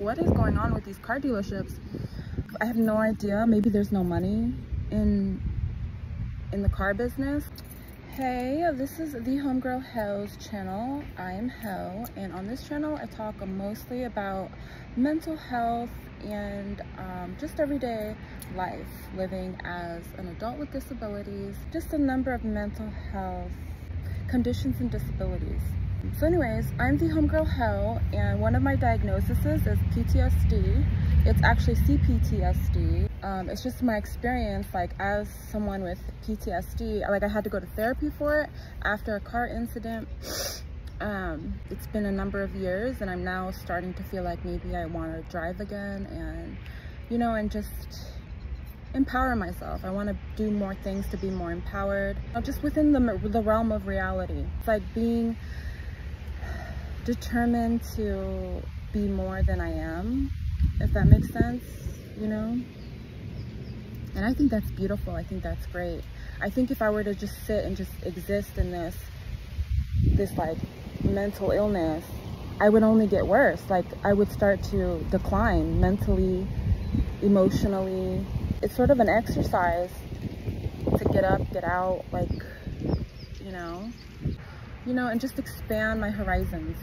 what is going on with these car dealerships? I have no idea. Maybe there's no money in the car business. Hey, this is the Homegirl Ho's channel. I am Ho, and on this channel I talk mostly about mental health and just everyday life, living as an adult with disabilities, just a number of mental health conditions and disabilities. So anyways, I'm the Homegirl Ho, and one of my diagnoses is PTSD. It's actually CPTSD. It's just my experience, like as someone with PTSD, like I had to go to therapy for it after a car incident. It's been a number of years, and I'm now starting to feel like maybe I want to drive again, and and just empower myself. I want to do more things to be more empowered, just within the realm of reality. It's like being determined to be more than I am, if that makes sense, And I think that's beautiful. I think that's great. I think if I were to just sit and just exist in this like mental illness, I would only get worse. Like I would start to decline mentally, emotionally. It's sort of an exercise to get up, get out, like, and just expand my horizons.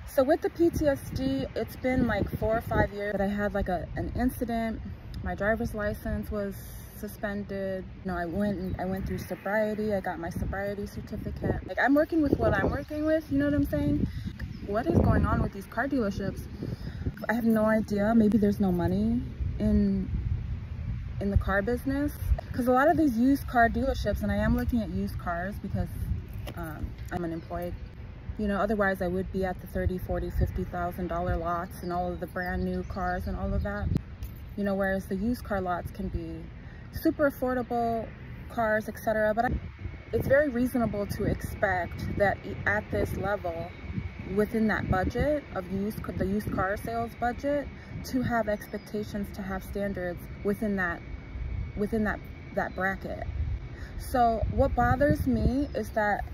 So with the PTSD, it's been like 4 or 5 years that I had like an incident. My driver's license was suspended. I went through sobriety. I got my sobriety certificate. Like I'm working with what I'm working with, you know what I'm saying? What is going on with these car dealerships? I have no idea. Maybe there's no money in the car business, because a lot of these used car dealerships, and I am looking at used cars because I'm unemployed. Otherwise I would be at the $30,000, $40,000, $50,000 lots and all of the brand new cars and all of that. Whereas the used car lots can be super affordable cars, etc. But it's very reasonable to expect that at this level, within that budget of the used car sales budget, to have expectations, to have standards within that bracket. So what bothers me is that,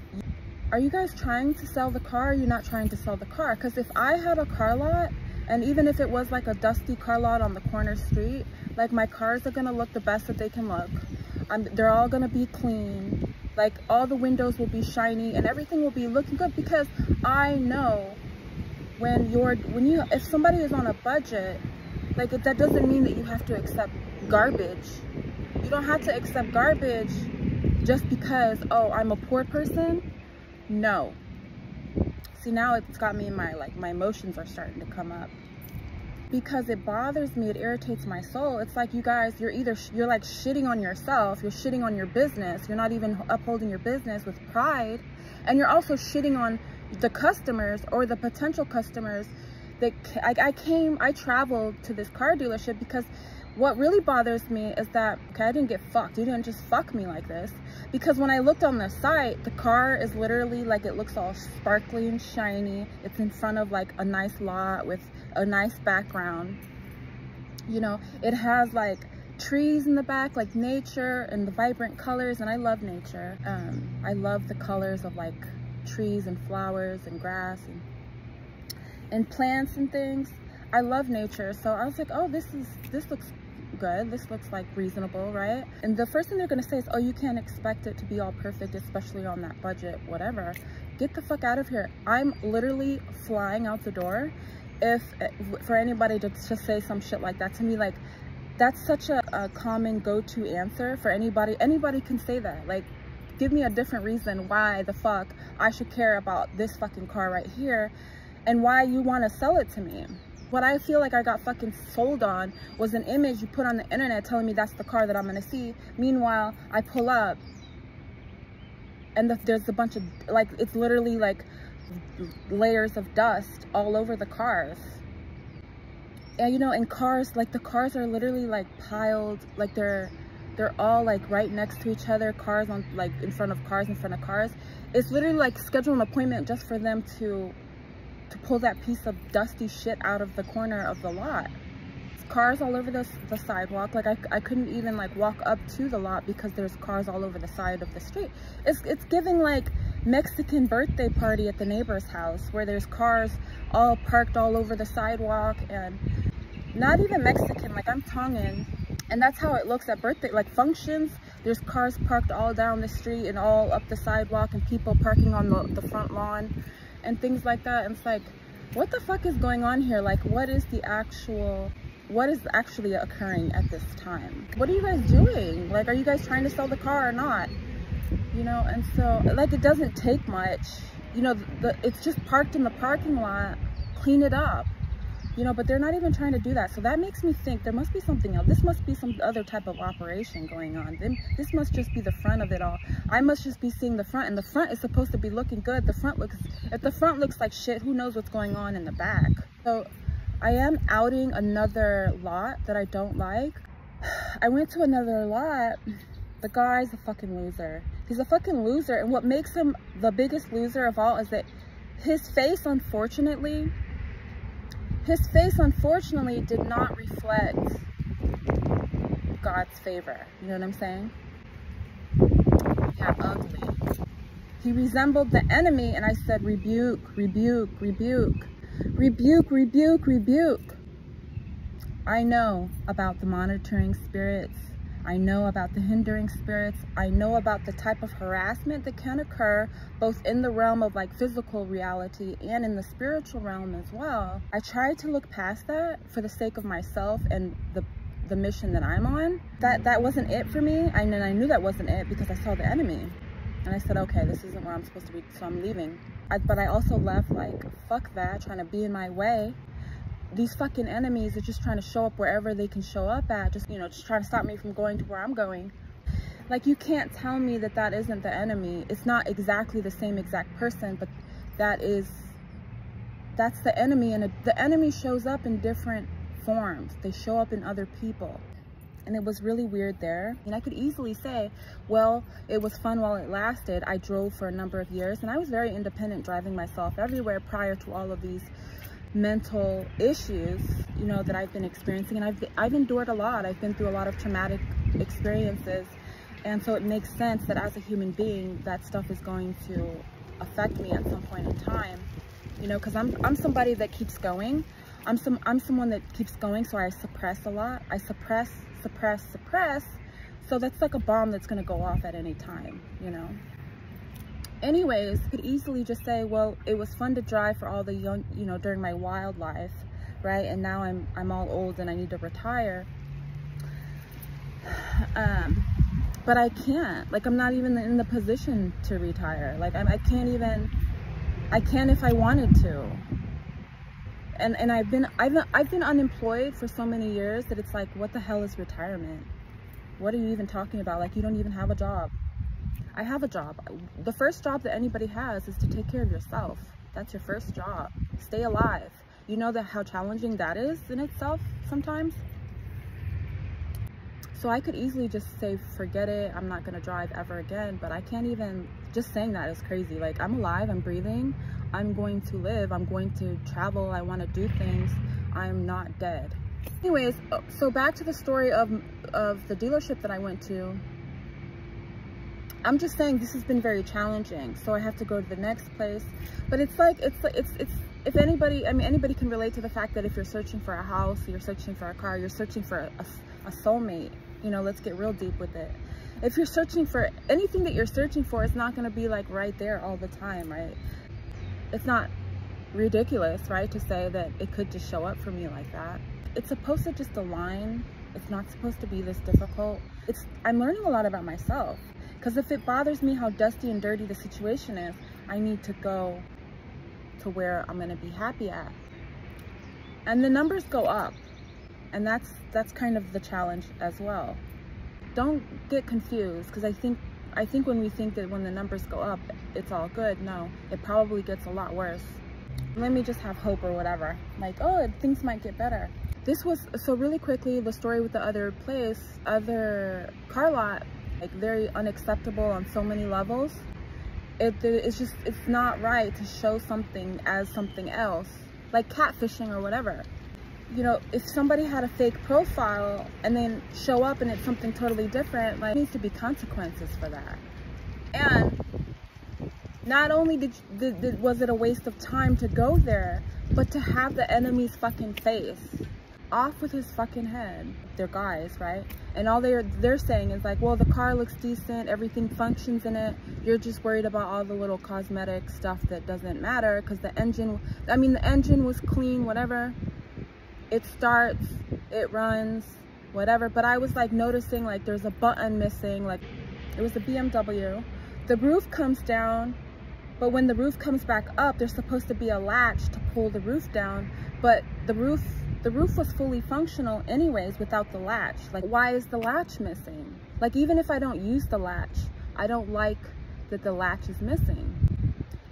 are you guys trying to sell the car? Or are you not trying to sell the car? Because if I had a car lot, and even if it was like a dusty car lot on the corner street, like my cars are gonna look the best that they can look. They're all gonna be clean. Like all the windows will be shiny and everything will be looking good, because I know if somebody is on a budget, like that doesn't mean that you have to accept garbage. You don't have to accept garbage just because, oh, I'm a poor person. No. See, now it's got me in my emotions are starting to come up, because it bothers me. It irritates my soul. It's like, you guys, you're like shitting on yourself. You're shitting on your business. You're not even upholding your business with pride. And you're also shitting on the customers or the potential customers that I traveled to this car dealership, because what really bothers me is that, okay, I didn't get fucked. You didn't just fuck me like this. Because when I looked on the site, the car is literally like, it looks all sparkly and shiny. It's in front of like a nice lot with a nice background. It has like trees in the back, like nature and the vibrant colors. And I love nature. I love the colors of like trees and flowers and grass and plants and things. I love nature. So I was like, oh, this looks good. This looks like reasonable, right? And the first thing they're gonna say is, oh, you can't expect it to be all perfect, especially on that budget, whatever. Get the fuck out of here. I'm literally flying out the door for anybody to just say some shit like that to me. Like, that's such a common go-to answer for anybody. Anybody can say that. Like, give me a different reason why the fuck I should care about this fucking car right here, and why you want to sell it to me. What I feel like I got fucking sold on was an image you put on the internet telling me that's the car that I'm gonna see. Meanwhile, I pull up and there's a bunch of, like, it's literally like layers of dust all over the cars. And and cars, like the cars are literally like piled, like they're all like right next to each other. Cars on, like, in front of cars, in front of cars. It's literally like schedule an appointment just for them to pull that piece of dusty shit out of the corner of the lot. Cars all over the sidewalk. Like I couldn't even like walk up to the lot because there's cars all over the side of the street. It's giving like Mexican birthday party at the neighbor's house, where there's cars all parked all over the sidewalk. And not even Mexican, like I'm Tongan. And that's how it looks at birthday, like functions. There's cars parked all down the street and all up the sidewalk and people parking on the front lawn and things like that. And it's like, what the fuck is going on here? Like, what is actually occurring at this time? What are you guys doing? Like, are you guys trying to sell the car or not? You know, and so, like, it doesn't take much. You know, it's just parked in the parking lot, clean it up. You know, but they're not even trying to do that. So that makes me think there must be something else. This must be some other type of operation going on. This must just be the front of it all. I must just be seeing the front, and the front is supposed to be looking good. If the front looks like shit, who knows what's going on in the back? So I am outing another lot that I don't like. I went to another lot. The guy's a fucking loser. He's a fucking loser. And what makes him the biggest loser of all is that his face, unfortunately, did not reflect God's favor. You know what I'm saying? Yeah, ugly. He resembled the enemy, and I said, rebuke, rebuke, rebuke, rebuke, rebuke, rebuke. I know about the monitoring spirits. I know about the hindering spirits. I know about the type of harassment that can occur both in the realm of like physical reality and in the spiritual realm as well. I tried to look past that for the sake of myself and the mission that I'm on. That wasn't it for me. And then I knew that wasn't it because I saw the enemy. And I said, okay, this isn't where I'm supposed to be, so I'm leaving. But I also left like, fuck that, trying to be in my way. These fucking enemies are just trying to show up wherever they can show up at, just, you know, just trying to stop me from going to where I'm going. Like, you can't tell me that that isn't the enemy. It's not exactly the same exact person, but that's the enemy. And the enemy shows up in different forms. They show up in other people. And it was really weird there. And I could easily say, well, it was fun while it lasted. I drove for a number of years, and I was very independent, driving myself everywhere prior to all of these mental issues, you know, that I've been experiencing. And I've endured a lot. I've been through a lot of traumatic experiences, and so it makes sense that as a human being, that stuff is going to affect me at some point in time, you know, because I'm somebody that keeps going. I'm someone that keeps going, so I suppress a lot. I suppress. So that's like a bomb that's going to go off at any time, you know. Anyways, could easily just say, well, it was fun to drive for all the young, you know, during my wild life, right? And now I'm all old and I need to retire. But I can't. Like, I'm not even in the position to retire. Like, I can't if I wanted to. And I've been unemployed for so many years that it's like, what the hell is retirement? What are you even talking about? Like, you don't even have a job. I have a job. The first job that anybody has is to take care of yourself. That's your first job. Stay alive. You know how challenging that is in itself sometimes? So I could easily just say, forget it, I'm not gonna drive ever again, but I can't even, just saying that is crazy. Like, I'm alive, I'm breathing, I'm going to live, I'm going to travel, I wanna do things, I'm not dead. Anyways, so back to the story of the dealership that I went to. I'm just saying this has been very challenging, so I have to go to the next place. But it's like, if anybody, I mean, anybody can relate to the fact that if you're searching for a house, you're searching for a car, you're searching for a soulmate, you know, let's get real deep with it. If you're searching for anything that you're searching for, it's not going to be like right there all the time, right? It's not ridiculous, right, to say that it could just show up for me like that. It's supposed to just align. It's not supposed to be this difficult. I'm learning a lot about myself. Because if it bothers me how dusty and dirty the situation is, I need to go to where I'm going to be happy at. And the numbers go up. And that's kind of the challenge as well. Don't get confused, because I think when we think that when the numbers go up, it's all good. No, it probably gets a lot worse. Let me just have hope or whatever. Like, oh, things might get better. This was, so really quickly, the story with the other car lot, like very unacceptable on so many levels. It's not right to show something as something else, like catfishing or whatever. You know, if somebody had a fake profile and then show up and it's something totally different, like, there needs to be consequences for that. And not only was it a waste of time to go there, but to have the enemy's fucking face. off with his fucking head. They're guys, right? And all they're saying is like, well, the car looks decent, everything functions in it. You're just worried about all the little cosmetic stuff that doesn't matter because the engine was clean, whatever. It starts, it runs, whatever. But I was like noticing like there's a button missing. Like it was a BMW. The roof comes down, but when the roof comes back up, there's supposed to be a latch to pull the roof down. But the roof was fully functional anyways without the latch. Like, why is the latch missing? Like, even if I don't use the latch, I don't like that the latch is missing.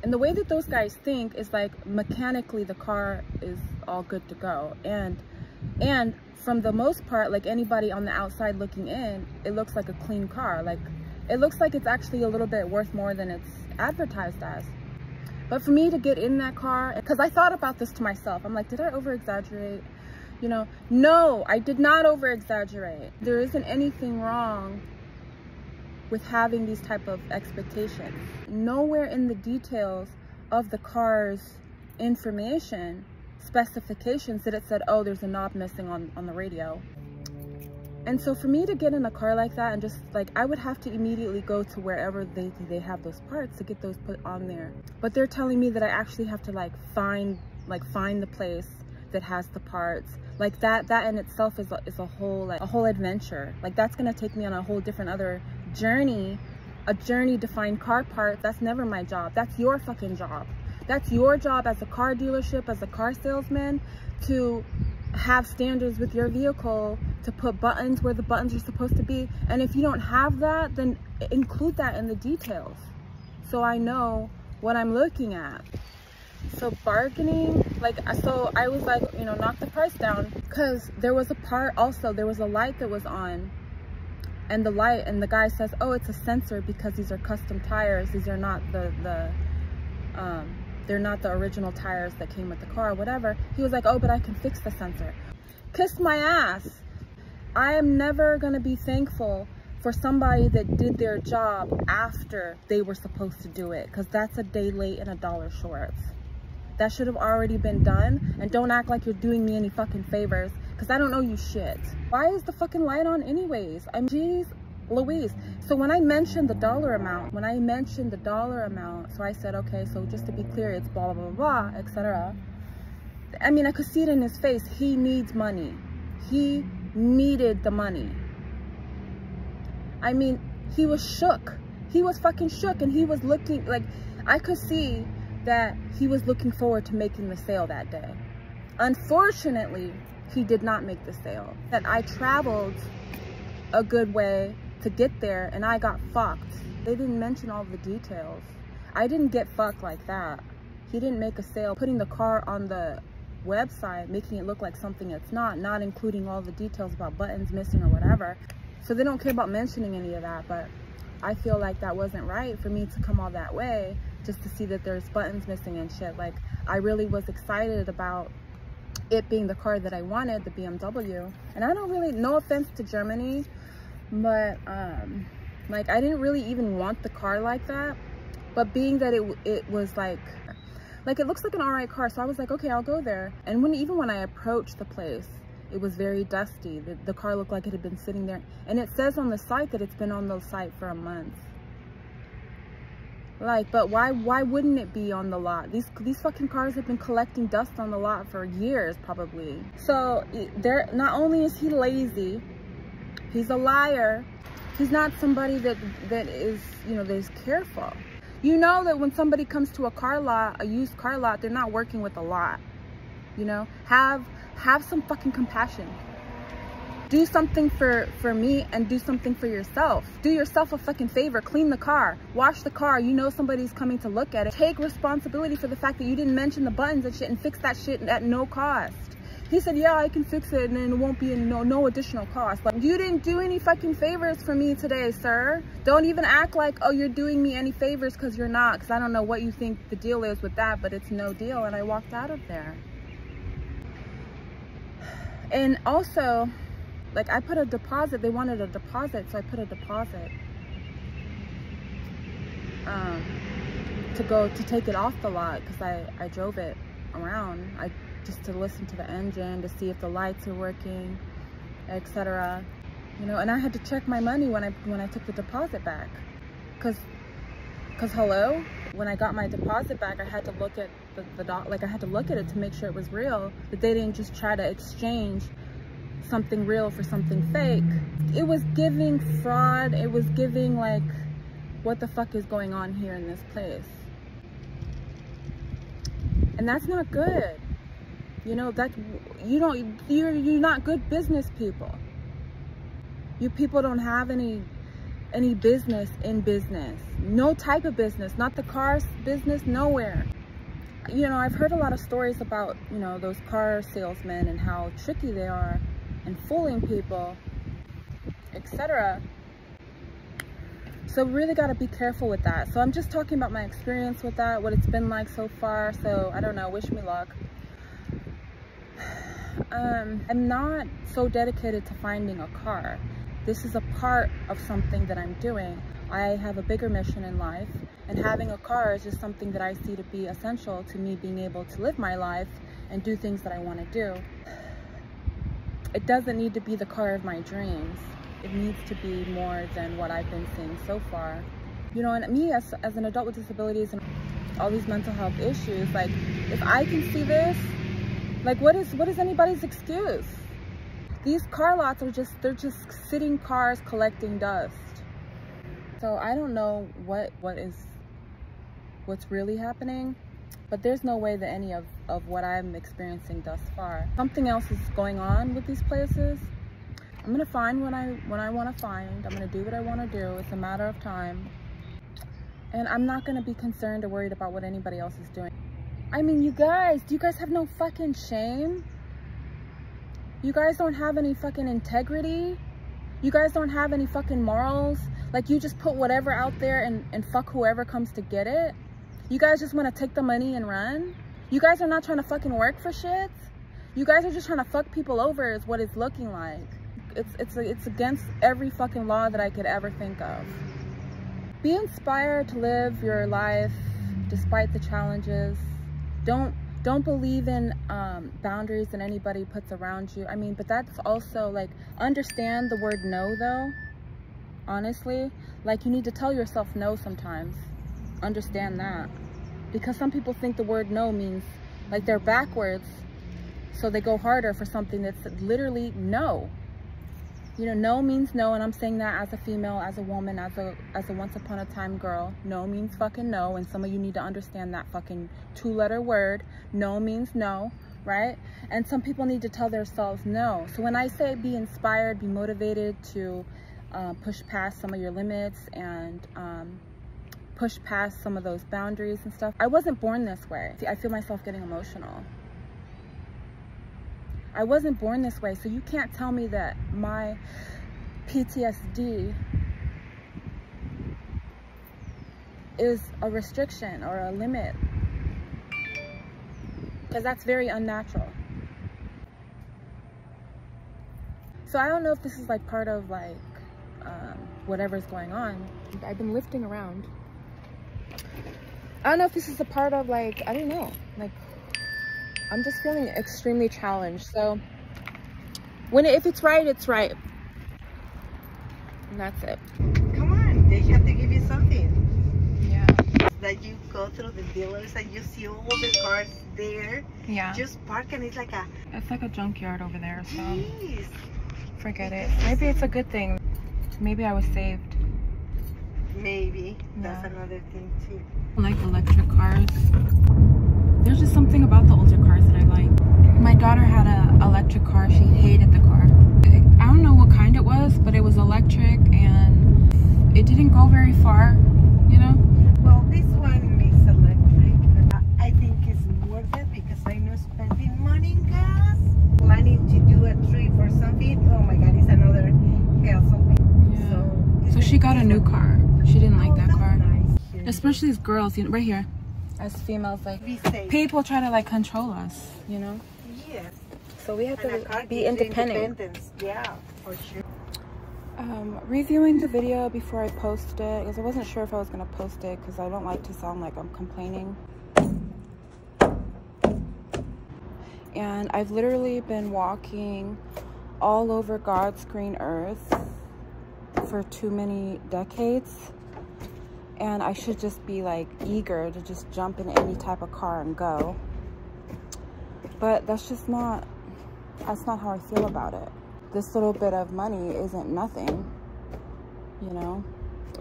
And the way that those guys think is like mechanically the car is all good to go. And from the most part, like anybody on the outside looking in, it looks like a clean car. Like, it looks like it's actually a little bit worth more than it's advertised as. But for me to get in that car, because I thought about this to myself, I'm like, did I over exaggerate? You know, no, I did not over exaggerate. There isn't anything wrong with having these type of expectations. Nowhere in the details of the car's information, specifications, did it said, oh, there's a knob missing on the radio. And so for me to get in a car like that and just like, I would have to immediately go to wherever they have those parts to get those put on there. But they're telling me that I actually have to like find the place that has the parts. Like that in itself is a whole adventure. Like that's gonna take me on a whole different other journey, a journey to find car parts. That's never my job. That's your fucking job. That's your job as a car dealership, as a car salesman, to have standards with your vehicle, to put buttons where the buttons are supposed to be. And if you don't have that, then include that in the details so I know what I'm looking at. So bargaining, like, so I was like, you know, knock the price down, because there was a part also, there was a light that was on, and the guy says, oh, it's a sensor because these are custom tires. These are not they're not the original tires that came with the car, whatever. He was like, oh, but I can fix the sensor. Kiss my ass. I am never gonna be thankful for somebody that did their job after they were supposed to do it, because that's a day late and $1 short. That should have already been done. And don't act like you're doing me any fucking favors, because I don't know you shit. Why is the fucking light on anyways? I'm geez Louise. So when I mentioned the dollar amount, so I said, okay, so just to be clear, it's blah, blah, blah, blah, etc. I mean, I could see it in his face. He needs money. He needed the money. I mean, he was shook. He was fucking shook, and he was looking like, I could see that he was looking forward to making the sale that day. Unfortunately, he did not make the sale. That I traveled a good way to get there, and I got fucked. They didn't mention all the details. I didn't get fucked like that. He didn't make a sale, putting the car on the website, making it look like something it's not including all the details about buttons missing or whatever. So they don't care about mentioning any of that, but I feel like that wasn't right for me to come all that way just to see that there's buttons missing and shit. Like, I really was excited about it being the car that I wanted, the BMW. And I don't really, no offense to Germany, but like, I didn't really even want the car like that. But being that it was like it looks like an alright car, so I was like, okay, I'll go there. And even when I approached the place, it was very dusty. The car looked like it had been sitting there. And it says on the site that it's been on the site for a month. Like, but why wouldn't it be on the lot? These fucking cars have been collecting dust on the lot for years, probably. So not only is he lazy, he's a liar. He's not somebody that is, you know, that is careful. You know that when somebody comes to a car lot, a used car lot, they're not working with a lot. You know, have some fucking compassion. Do something for me and do something for yourself. Do yourself a fucking favor. Clean the car. Wash the car. You know somebody's coming to look at it. Take responsibility for the fact that you didn't mention the buttons and shit and fix that shit at no cost. He said, yeah, I can fix it and it won't be no additional cost. But you didn't do any fucking favors for me today, sir. Don't even act like, oh, you're doing me any favors, because you're not. Because I don't know what you think the deal is with that, but it's no deal. And I walked out of there. And also, like, I put a deposit. They wanted a deposit, so I put a deposit to take it off the lot, because I drove it around. just to listen to the engine, to see if the lights are working, etc. You know, and I had to check my money when I took the deposit back, because hello, when I got my deposit back, I had to look at I had to look at it to make sure it was real, that they didn't just try to exchange something real for something fake. It was giving fraud. It was giving like, what the fuck is going on here in this place? And that's not good. You know, that you're not good business people. You people don't have any business in business. No type of business, not the car business, nowhere. You know, I've heard a lot of stories about, you know, those car salesmen and how tricky they are and fooling people, etc. So really got to be careful with that. So I'm just talking about my experience with that, what it's been like so far. So I don't know, wish me luck. I'm not so dedicated to finding a car. This is a part of something that I'm doing. I have a bigger mission in life, and having a car is just something that I see to be essential to me being able to live my life and do things that I want to do. It doesn't need to be the car of my dreams. It needs to be more than what I've been seeing so far. You know, and me as an adult with disabilities and all these mental health issues, like, if I can see this, like, what is anybody's excuse? These car lots are they're just sitting cars collecting dust. So I don't know what's really happening, but there's no way that any of what I'm experiencing thus far. Something else is going on with these places. I'm gonna find what I want to find. I'm gonna do what I want to do. It's a matter of time. And I'm not gonna be concerned or worried about what anybody else is doing. I mean, you guys, do you guys have no fucking shame? You guys don't have any fucking integrity? You guys don't have any fucking morals? Like, you just put whatever out there and fuck whoever comes to get it? You guys just want to take the money and run? You guys are not trying to fucking work for shit? You guys are just trying to fuck people over is what it's looking like. It's against every fucking law that I could ever think of. Be inspired to live your life despite the challenges. Don't believe in boundaries that anybody puts around you. I mean, but that's also like, understand the word no though. Honestly, like, you need to tell yourself no sometimes. Understand that, because some people think the word no means like they're backwards, so they go harder for something that's literally no. You know, no means no, and I'm saying that as a female, as a woman, as a once upon a time girl. No means fucking no, and some of you need to understand that fucking 2-letter word. No means no, right? And some people need to tell themselves no. So when I say be inspired, be motivated to push past some of your limits and push past some of those boundaries and stuff. I wasn't born this way. See, I feel myself getting emotional. I wasn't born this way, so you can't tell me that my PTSD is a restriction or a limit, because that's very unnatural. So I don't know if this is like part of like whatever's going on. I've been lifting around. I don't know if this is a part of like, I don't know, like, I'm just feeling extremely challenged. So if it's right, it's right. And that's it. Come on, they have to give you something. Yeah. That you go through the dealers and you see all the cars there. Yeah. Just park, and it's like a junkyard over there, so geez. forget it. Maybe it's a good thing. Maybe I was saved. Maybe. That's another thing too. I like electric cars. There's just something about the older cars that I like. My daughter had an electric car. She hated the car. I don't know what kind it was, but it was electric and it didn't go very far, you know? Well, this one is electric. I think it's worth it because I know spending money in gas, planning to do a trip or something. Oh my God, it's another hassle. Yeah. So she got a new car. She didn't like that car. Nice. Especially as girls, you know, right here. As females, like, people try to like control us, you know? Yes. So we have to be independent. Yeah, for sure. Reviewing the video before I post it, because I wasn't sure if I was going to post it, because I don't like to sound like I'm complaining. And I've literally been walking all over God's green earth for too many decades. And I should just be like eager to just jump in any type of car and go. But that's not how I feel about it. This little bit of money isn't nothing, you know?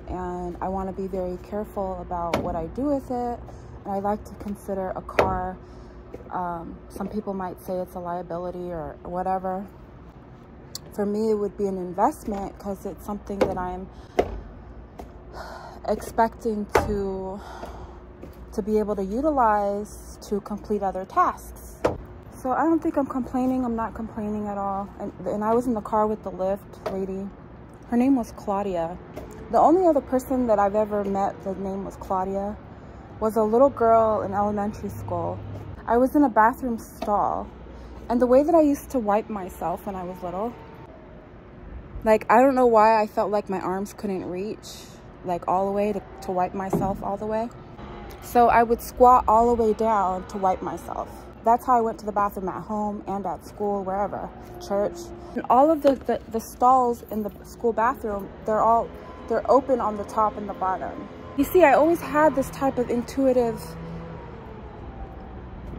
And I want to be very careful about what I do with it. And I like to consider a car, some people might say it's a liability or whatever. For me, it would be an investment because it's something that I'm expecting to be able to utilize to complete other tasks. So I don't think I'm complaining. I'm not complaining at all. And I was in the car with the Lyft lady. Her name was Claudia. The only other person that I've ever met, the name was Claudia, was a little girl in elementary school. I was in a bathroom stall, and the way that I used to wipe myself when I was little, like, I don't know why I felt like my arms couldn't reach, like, all the way to wipe myself all the way. So I would squat all the way down to wipe myself. That's how I went to the bathroom at home and at school, wherever, church. And all of the stalls in the school bathroom, they're open on the top and the bottom. You see, I always had this type of intuitive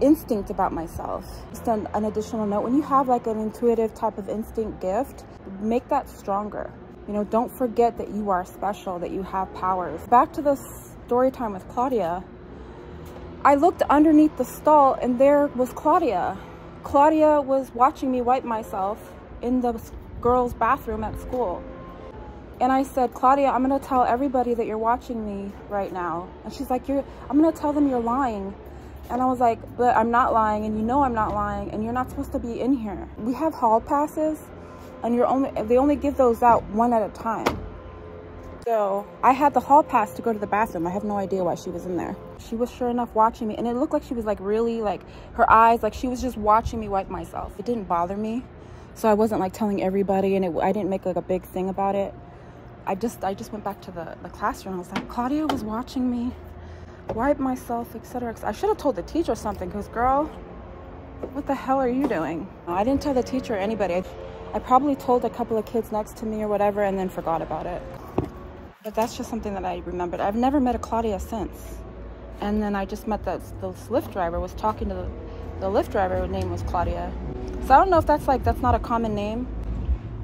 instinct about myself. Just an additional note, when you have like an intuitive type of instinct gift, make that stronger. You know, don't forget that you are special, that you have powers. Back to the story time with Claudia. I looked underneath the stall and there was Claudia. Claudia was watching me wipe myself in the girls' bathroom at school. And I said, Claudia, I'm gonna tell everybody that you're watching me right now. And she's like, I'm gonna tell them you're lying. And I was like, but I'm not lying, and you know I'm not lying, and you're not supposed to be in here. We have hall passes, and they only give those out one at a time. So I had the hall pass to go to the bathroom. I have no idea why she was in there. She was sure enough watching me, and it looked like she was like really, like, her eyes, like she was just watching me wipe myself. It didn't bother me, so I wasn't like telling everybody, and I didn't make like a big thing about it. I just went back to the classroom. I was like, Claudia was watching me wipe myself, etc. I should have told the teacher something, because girl, what the hell are you doing? I didn't tell the teacher or anybody. I probably told a couple of kids next to me or whatever and then forgot about it. But that's just something that I remembered. I've never met a Claudia since. And then I just met the Lyft driver, was talking to the Lyft driver, her name was Claudia. So I don't know if that's not a common name,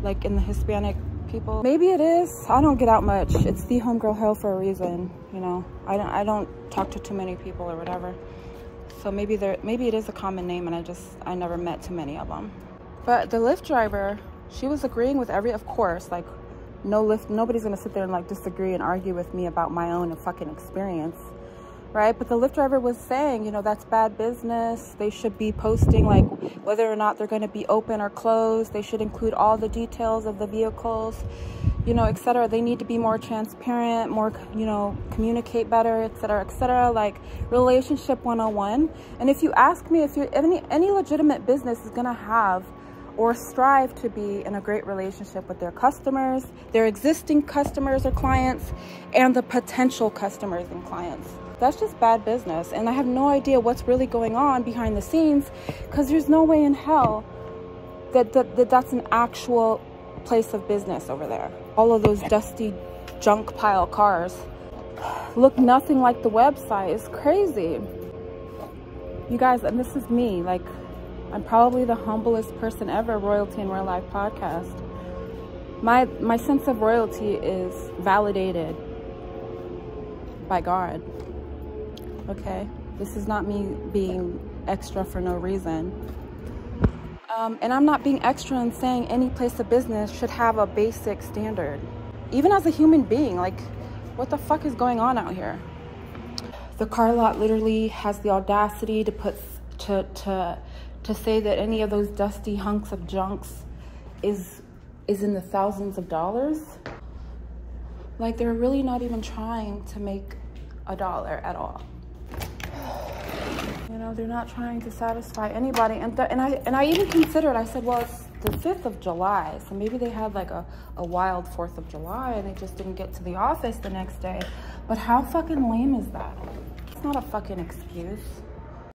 like in the Hispanic people. Maybe it is. I don't get out much. It's the homegirl hell for a reason, you know. I don't talk to too many people or whatever. So maybe it is a common name, and I never met too many of them. But the Lyft driver, she was agreeing with of course, like, nobody's gonna sit there and like disagree and argue with me about my own fucking experience, right? But the Lyft driver was saying, you know, that's bad business. They should be posting like whether or not they're going to be open or closed. They should include all the details of the vehicles, you know, etc. They need to be more transparent, more, you know, communicate better, etc., etc. Like relationship 101. And if you ask me, if you're any legitimate business is going to have or strive to be in a great relationship with their customers, their existing customers or clients, and the potential customers and clients. That's just bad business. And I have no idea what's really going on behind the scenes, because there's no way in hell that's an actual place of business over there. All of those dusty junk pile cars look nothing like the website. It's crazy. You guys, and this is me, like, I'm probably the humblest person ever, Royalty and Real Life podcast. My sense of royalty is validated by God. Okay, this is not me being extra for no reason. And I'm not being extra in saying any place of business should have a basic standard. Even as a human being, like, what the fuck is going on out here? The car lot literally has the audacity to say that any of those dusty hunks of junks is in the thousands of dollars. Like, they're really not even trying to make $1 at all. You know, they're not trying to satisfy anybody. And I even considered, I said, well, it's the 5th of July, so maybe they had like a wild 4th of July and they just didn't get to the office the next day. But how fucking lame is that? It's not a fucking excuse.